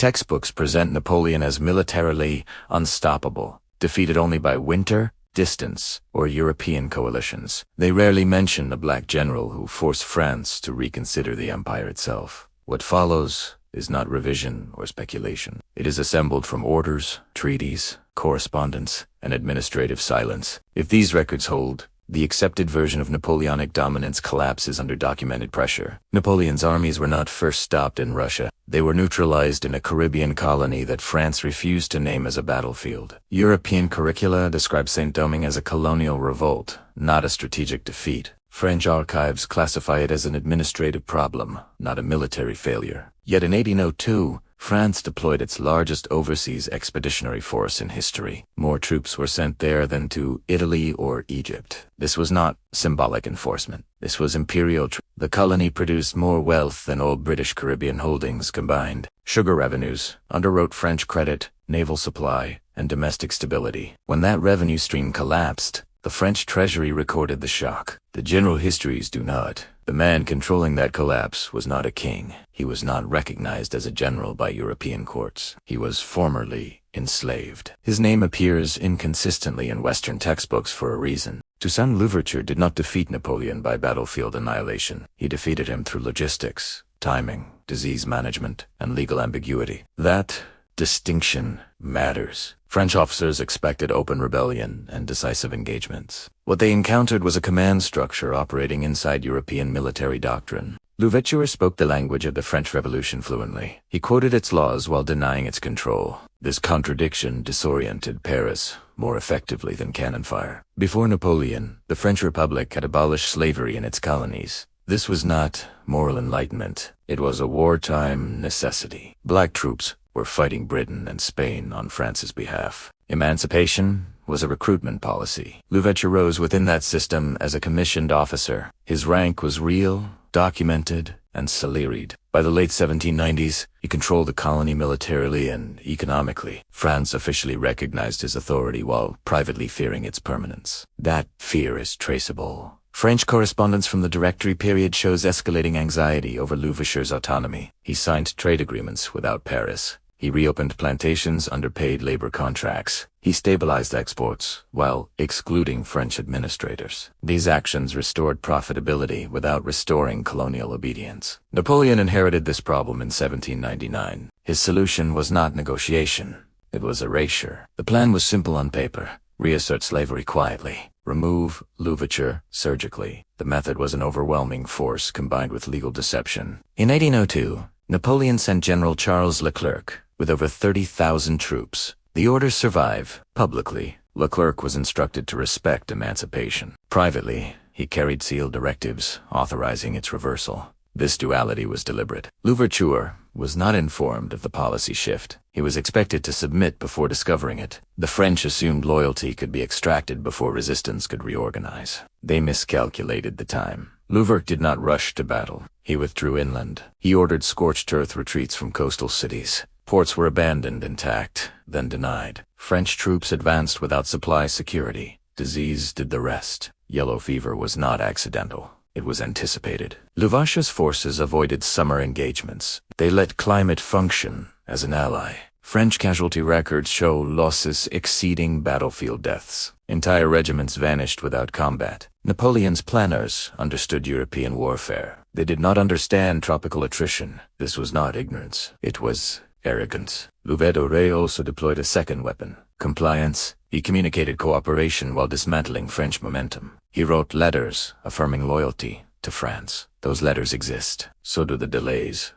Textbooks present Napoleon as militarily unstoppable, defeated only by winter, distance, or European coalitions. They rarely mention a black general who forced France to reconsider the empire itself. What follows is not revision or speculation. It is assembled from orders, treaties, correspondence, and administrative silence. If these records hold, the accepted version of Napoleonic dominance collapses under documented pressure. Napoleon's armies were not first stopped in Russia. They were neutralized in a Caribbean colony that France refused to name as a battlefield. European curricula describe Saint-Domingue as a colonial revolt, not a strategic defeat. French archives classify it as an administrative problem, not a military failure. Yet in 1802, France deployed its largest overseas expeditionary force in history. More troops were sent there than to Italy or Egypt. This was not symbolic enforcement. This was imperial. The colony produced more wealth than all British Caribbean holdings combined. Sugar revenues underwrote French credit, naval supply, and domestic stability. When that revenue stream collapsed, the French treasury recorded the shock. The general histories do not. The man controlling that collapse was not a king. He was not recognized as a general by European courts. He was formerly enslaved. His name appears inconsistently in Western textbooks for a reason. Toussaint Louverture did not defeat Napoleon by battlefield annihilation. He defeated him through logistics, timing, disease management, and legal ambiguity. That distinction matters. French officers expected open rebellion and decisive engagements. What they encountered was a command structure operating inside European military doctrine. Louverture spoke the language of the French Revolution fluently. He quoted its laws while denying its control. This contradiction disoriented Paris more effectively than cannon fire. Before Napoleon, the French Republic had abolished slavery in its colonies. This was not moral enlightenment. It was a wartime necessity. Black troops were fighting Britain and Spain on France's behalf. Emancipation was a recruitment policy. Louverture rose within that system as a commissioned officer. His rank was real, documented, and salaried. By the late 1790s, he controlled the colony militarily and economically. France officially recognized his authority while privately fearing its permanence. That fear is traceable. French correspondence from the Directory period shows escalating anxiety over Louverture's autonomy. He signed trade agreements without Paris. He reopened plantations under paid labor contracts. He stabilized exports while excluding French administrators. These actions restored profitability without restoring colonial obedience. Napoleon inherited this problem in 1799. His solution was not negotiation. It was erasure. The plan was simple on paper. Reassert slavery quietly. Remove Louverture surgically. The method was an overwhelming force combined with legal deception. In 1802, Napoleon sent General Charles Leclerc with over 30,000 troops. The orders survive. Publicly, Leclerc was instructed to respect emancipation. Privately, he carried sealed directives authorizing its reversal. This duality was deliberate. Louverture was not informed of the policy shift. He was expected to submit before discovering it. The French assumed loyalty could be extracted before resistance could reorganize. They miscalculated the time. Louverture did not rush to battle. He withdrew inland. He ordered scorched earth retreats from coastal cities. Ports were abandoned intact, then denied. French troops advanced without supply security. Disease did the rest. Yellow fever was not accidental. It was anticipated. Louverture's forces avoided summer engagements. They let climate function as an ally. French casualty records show losses exceeding battlefield deaths. Entire regiments vanished without combat. Napoleon's planners understood European warfare. They did not understand tropical attrition. This was not ignorance. It was arrogance. Louverture also deployed a second weapon, compliance. He communicated cooperation while dismantling French momentum. He wrote letters affirming loyalty to France. Those letters exist. So do the delays.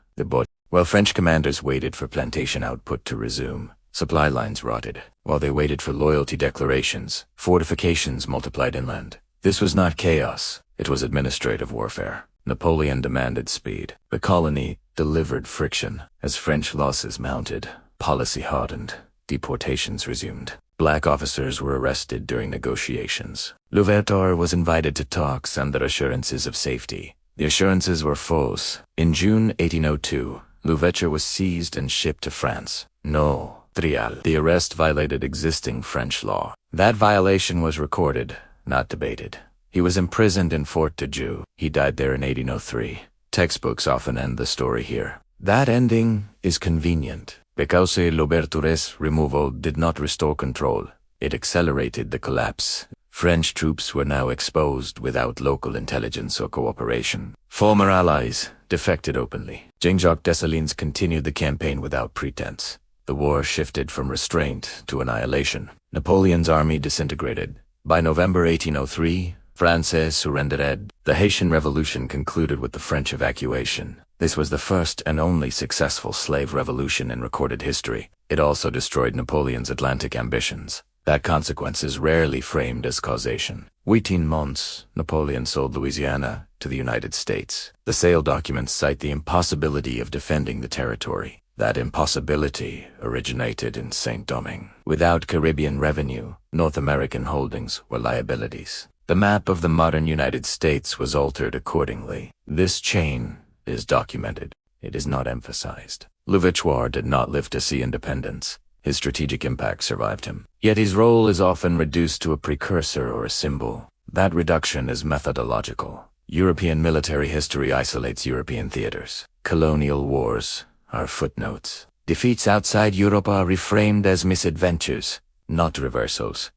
While French commanders waited for plantation output to resume, supply lines rotted. While they waited for loyalty declarations, fortifications multiplied inland. This was not chaos. It was administrative warfare. Napoleon demanded speed. The colony delivered friction. As French losses mounted, policy hardened. Deportations resumed. Black officers were arrested during negotiations. Louverture was invited to talks under assurances of safety. The assurances were false. In June 1802, Louverture was seized and shipped to France. No trial. The arrest violated existing French law. That violation was recorded, not debated. He was imprisoned in Fort de Joux. He died there in 1803. Textbooks often end the story here. That ending is convenient. Because Louverture's removal did not restore control, it accelerated the collapse. French troops were now exposed without local intelligence or cooperation. Former allies defected openly. Jean-Jacques Dessalines continued the campaign without pretense. The war shifted from restraint to annihilation. Napoleon's army disintegrated. By November 1803, France surrendered. The Haitian Revolution concluded with the French evacuation. This was the first and only successful slave revolution in recorded history. It also destroyed Napoleon's Atlantic ambitions. That consequence is rarely framed as causation. 18 months, Napoleon sold Louisiana to the United States. The sale documents cite the impossibility of defending the territory. That impossibility originated in Saint-Domingue. Without Caribbean revenue, North American holdings were liabilities. The map of the modern United States was altered accordingly. This chain is documented. It is not emphasized. Louverture did not live to see independence. His strategic impact survived him. Yet his role is often reduced to a precursor or a symbol. That reduction is methodological. European military history isolates European theaters. Colonial wars are footnotes. Defeats outside Europe are reframed as misadventures, not reversals.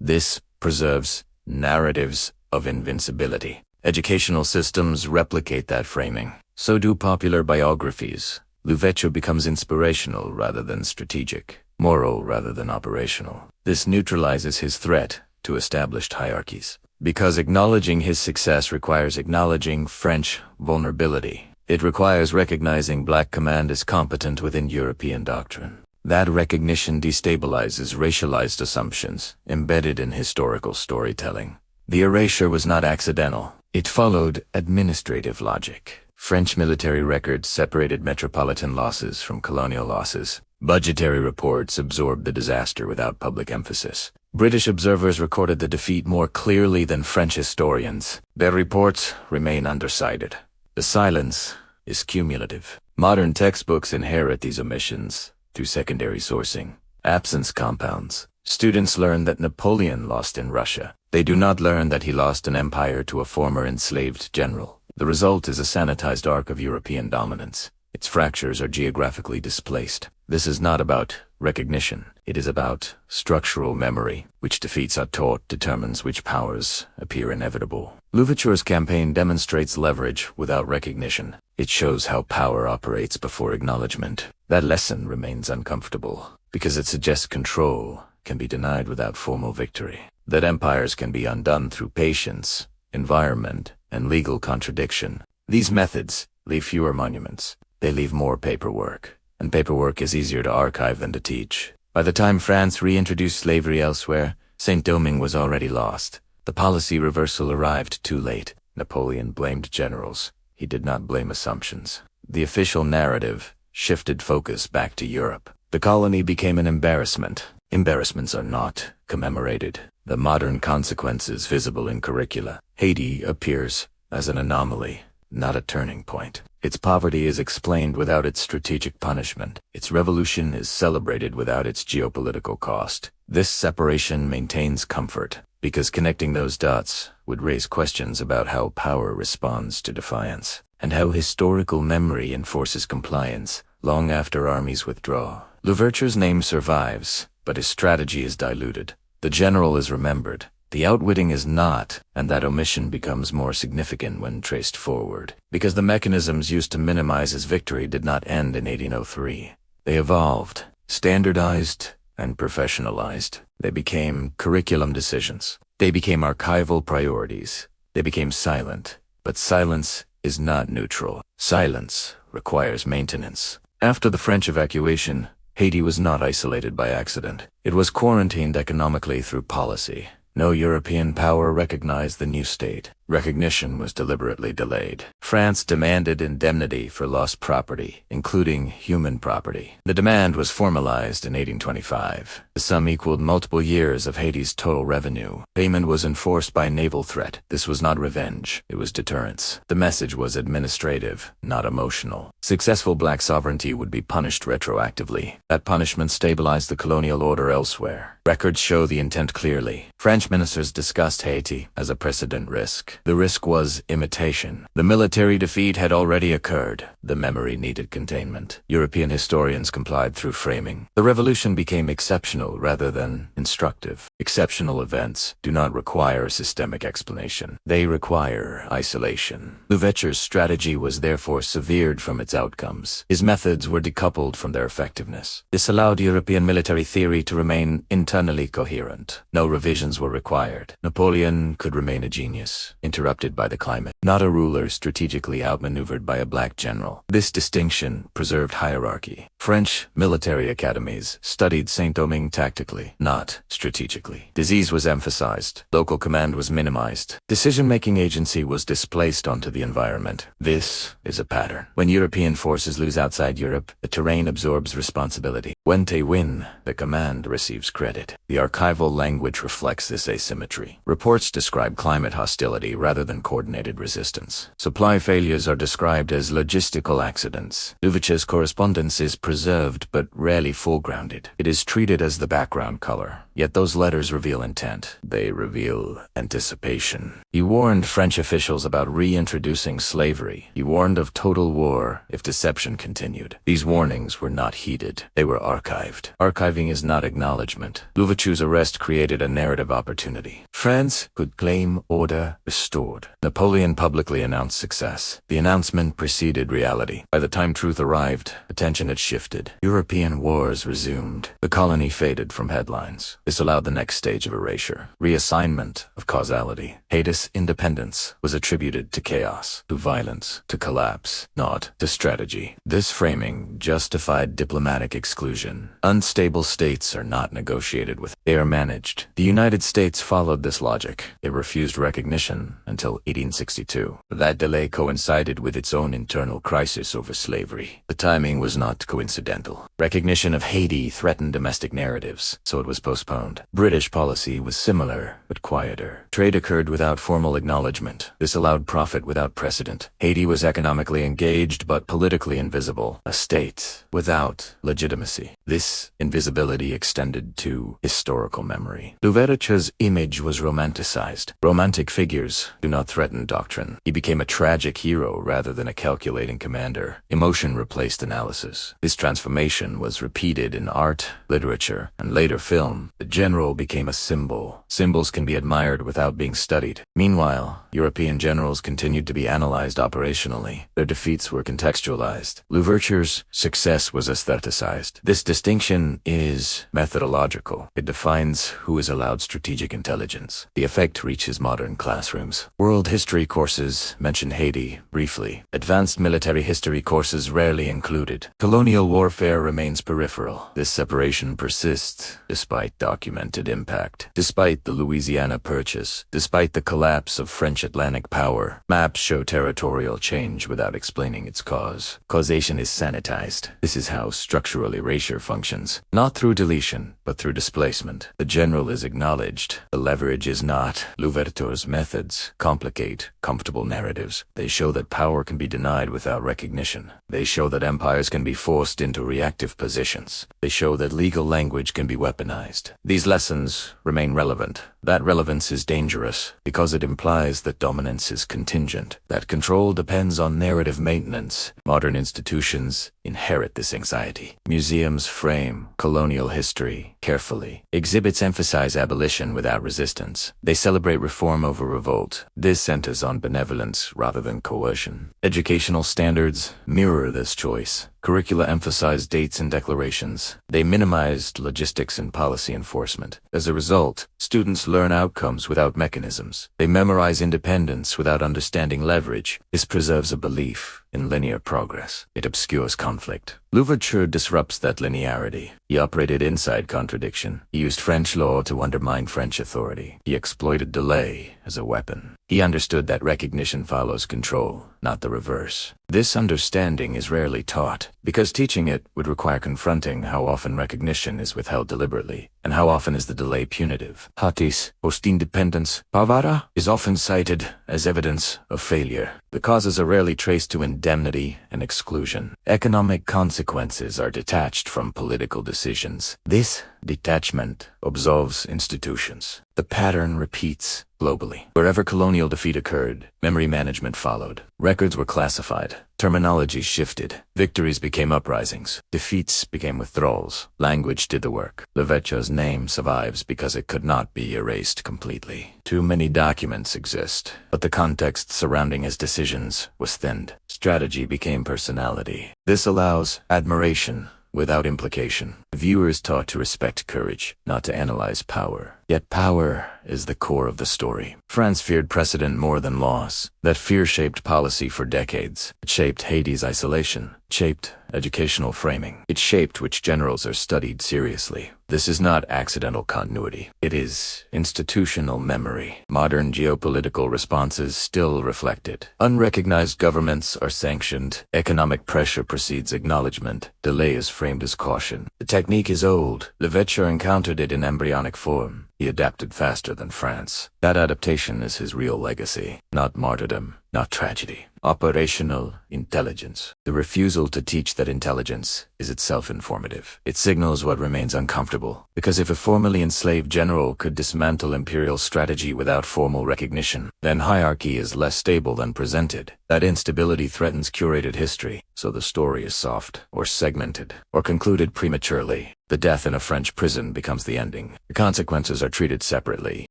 This preserves narratives of invincibility. Educational systems replicate that framing. So do popular biographies. Louverture becomes inspirational rather than strategic, moral rather than operational. This neutralizes his threat to established hierarchies. Because acknowledging his success requires acknowledging French vulnerability. It requires recognizing black command as competent within European doctrine. That recognition destabilizes racialized assumptions embedded in historical storytelling. The erasure was not accidental. It followed administrative logic. French military records separated metropolitan losses from colonial losses. Budgetary reports absorbed the disaster without public emphasis. British observers recorded the defeat more clearly than French historians. Their reports remain undercited. The silence is cumulative. Modern textbooks inherit these omissions through secondary sourcing. Absence compounds. Students learn that Napoleon lost in Russia. They do not learn that he lost an empire to a former enslaved general. The result is a sanitized arc of European dominance. Its fractures are geographically displaced. This is not about recognition. It is about structural memory. Which defeats are taught determines which powers appear inevitable. Louverture's campaign demonstrates leverage without recognition. It shows how power operates before acknowledgment. That lesson remains uncomfortable because it suggests control can be denied without formal victory. That empires can be undone through patience, environment, and legal contradiction. These methods leave fewer monuments. They leave more paperwork. And paperwork is easier to archive than to teach. By the time France reintroduced slavery elsewhere, Saint-Domingue was already lost. The policy reversal arrived too late. Napoleon blamed generals. He did not blame assumptions. The official narrative shifted focus back to Europe. The colony became an embarrassment. Embarrassments are not commemorated. The modern consequences visible in curricula. Haiti appears as an anomaly, not a turning point. Its poverty is explained without its strategic punishment. Its revolution is celebrated without its geopolitical cost. This separation maintains comfort, because connecting those dots would raise questions about how power responds to defiance, and how historical memory enforces compliance long after armies withdraw. Louverture's name survives, but his strategy is diluted. The general is remembered. The outwitting is not, and that omission becomes more significant when traced forward, because the mechanisms used to minimize his victory did not end in 1803. They evolved, standardized, and professionalized. They became curriculum decisions. They became archival priorities. They became silent. But silence is not neutral. Silence requires maintenance. After the French evacuation, Haiti was not isolated by accident. It was quarantined economically through policy. No European power recognized the new state. Recognition was deliberately delayed. France demanded indemnity for lost property, including human property. The demand was formalized in 1825. The sum equaled multiple years of Haiti's total revenue. Payment was enforced by naval threat. This was not revenge. It was deterrence. The message was administrative, not emotional. Successful black sovereignty would be punished retroactively. That punishment stabilized the colonial order elsewhere. Records show the intent clearly. French ministers discussed Haiti as a precedent risk. risk. The risk was imitation. The military defeat had already occurred. The memory needed containment. European historians complied through framing. The revolution became exceptional rather than instructive. Exceptional events do not require systemic explanation. They require isolation. Louverture's strategy was therefore severed from its outcomes. His methods were decoupled from their effectiveness. This allowed European military theory to remain internally coherent. No revisions were required. Napoleon could remain a genius, interrupted by the climate, not a ruler strategically outmaneuvered by a black general. This distinction preserved hierarchy. French military academies studied Saint-Domingue tactically, not strategically. Disease was emphasized. Local command was minimized. Decision-making agency was displaced onto the environment. This is a pattern. When European forces lose outside Europe, the terrain absorbs responsibility. When they win, the command receives credit. The archival language reflects this asymmetry. Reports describe climate hostility rather than coordinated resistance. Supply failures are described as logistical accidents. Louverture's correspondence is preserved but rarely foregrounded. It is treated as the background color. Yet those letters reveal intent. They reveal anticipation. He warned French officials about reintroducing slavery. He warned of total war if deception continued. These warnings were not heeded. They were archived. Archiving is not acknowledgment. Louverture's arrest created a narrative opportunity. France could claim order restored. Napoleon publicly announced success. The announcement preceded reality. By the time truth arrived, attention had shifted. European wars resumed. The colony faded from headlines. This allowed the next stage of erasure. Reassignment of causality. Haiti's independence was attributed to chaos, to violence, to collapse, not to strategy. This framing justified diplomatic exclusion. Unstable states are not negotiated with. They are managed. The United States followed this logic. It refused recognition until 1862. That delay coincided with its own internal crisis over slavery. The timing was not coincidental. Recognition of Haiti threatened domestic narratives, so it was postponed. British policy was similar, but quieter. Trade occurred without formal acknowledgment. This allowed profit without precedent. Haiti was economically engaged but politically invisible. A state without legitimacy. This invisibility extended to historical memory. Louverture's image was romanticized. Romantic figures do not threaten doctrine. He became a tragic hero rather than a calculating commander. Emotion replaced analysis. This transformation was repeated in art, literature, and later film. The general became a symbol. Symbols can be admired without being studied. Meanwhile, European generals continued to be analyzed operationally. Their defeats were contextualized. Louverture's success was aestheticized. This distinction is methodological. It defines who is allowed strategic intelligence. The effect reaches modern classrooms. World history courses mention Haiti briefly. Advanced military history courses rarely included. Colonial warfare remains peripheral. This separation persists despite documented impact. Despite the Louisiana Purchase, despite the collapse of French Atlantic power, maps show territorial change without explaining its cause. Causation is sanitized. This is how structural erasure functions. Not through deletion, but through displacement. The general is acknowledged. The leverage is not. Louverture's methods complicate comfortable narratives. They show that power can be denied without recognition. They show that empires can be forced into reactive positions. They show that legal language can be weaponized. These lessons remain relevant. That relevance is dangerous because it implies that dominance is contingent, that control depends on narrative maintenance. Modern institutions inherit this anxiety. Museums frame colonial history carefully. Exhibits emphasize abolition without resistance. They celebrate reform over revolt. This centers on benevolence rather than coercion. Educational standards mirror this choice. Curricula emphasized dates and declarations. They minimized logistics and policy enforcement. As a result, students learn outcomes without mechanisms. They memorize independence without understanding leverage. This preserves a belief in linear progress. It obscures conflict. Louverture disrupts that linearity. He operated inside contradiction. He used French law to undermine French authority. He exploited delay as a weapon. He understood that recognition follows control, not the reverse. This understanding is rarely taught, because teaching it would require confronting how often recognition is withheld deliberately, and how often is the delay punitive. Hatis, post-independence, Pavara is often cited as evidence of failure. The causes are rarely traced to indemnity and exclusion. Economic consequences are detached from political decisions. This detachment absolves institutions. The pattern repeats globally. Wherever colonial defeat occurred, memory management followed. Records were classified. Terminology shifted. Victories became uprisings. Defeats became withdrawals. Language did the work. Louverture's name survives because it could not be erased completely. Too many documents exist, but the context surrounding his decisions was thinned. Strategy became personality. This allows admiration without implication. Viewers taught to respect courage, not to analyze power. Yet power is the core of the story. France feared precedent more than loss. That fear shaped policy for decades. It shaped Haiti's isolation. It shaped educational framing. It shaped which generals are studied seriously. This is not accidental continuity. It is institutional memory. Modern geopolitical responses still reflect it. Unrecognized governments are sanctioned. Economic pressure precedes acknowledgment. Delay is framed as caution. The technique is old. Louverture encountered it in embryonic form. He adapted faster than France. That adaptation is his real legacy. Not martyrdom, not tragedy. Operational intelligence. The refusal to teach that intelligence is itself informative. It signals what remains uncomfortable. Because if a formerly enslaved general could dismantle imperial strategy without formal recognition, then hierarchy is less stable than presented. That instability threatens curated history, so the story is soft, or segmented, or concluded prematurely. The death in a French prison becomes the ending. The consequences are treated separately.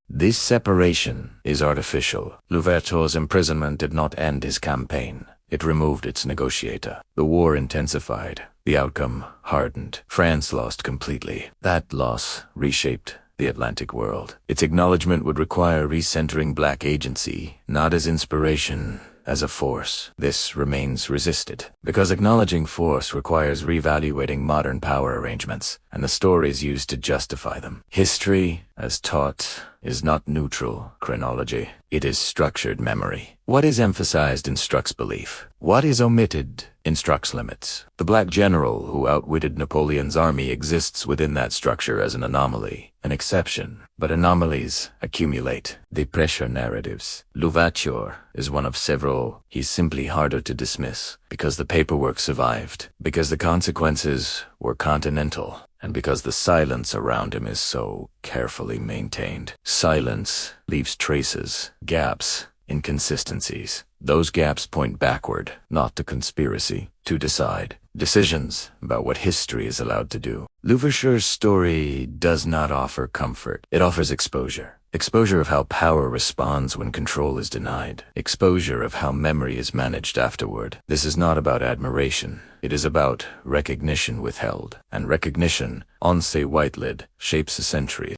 This separation is artificial. Louverture's imprisonment did not end his campaign. It removed its negotiator. The war intensified. The outcome hardened. France lost completely. That loss reshaped the Atlantic world. Its acknowledgment would require recentering black agency, not as inspiration, as a force. This remains resisted, because acknowledging force requires reevaluating modern power arrangements and the stories used to justify them. History, as taught, is not neutral chronology. It is structured memory. What is emphasized instructs belief. What is omitted instructs limits. The black general who outwitted Napoleon's army exists within that structure as an anomaly, an exception. But anomalies accumulate. They pressure narratives. Louverture is one of several. He's simply harder to dismiss because the paperwork survived, because the consequences were continental, and because the silence around him is so carefully maintained. Silence leaves traces, gaps, inconsistencies. Those gaps point backward, not to conspiracy, to decisions about what history is allowed to do. Louverture's story does not offer comfort. It offers exposure. Exposure of how power responds when control is denied. Exposure of how memory is managed afterward. This is not about admiration. It is about recognition withheld. And recognition, on say Whitelid, shapes a century.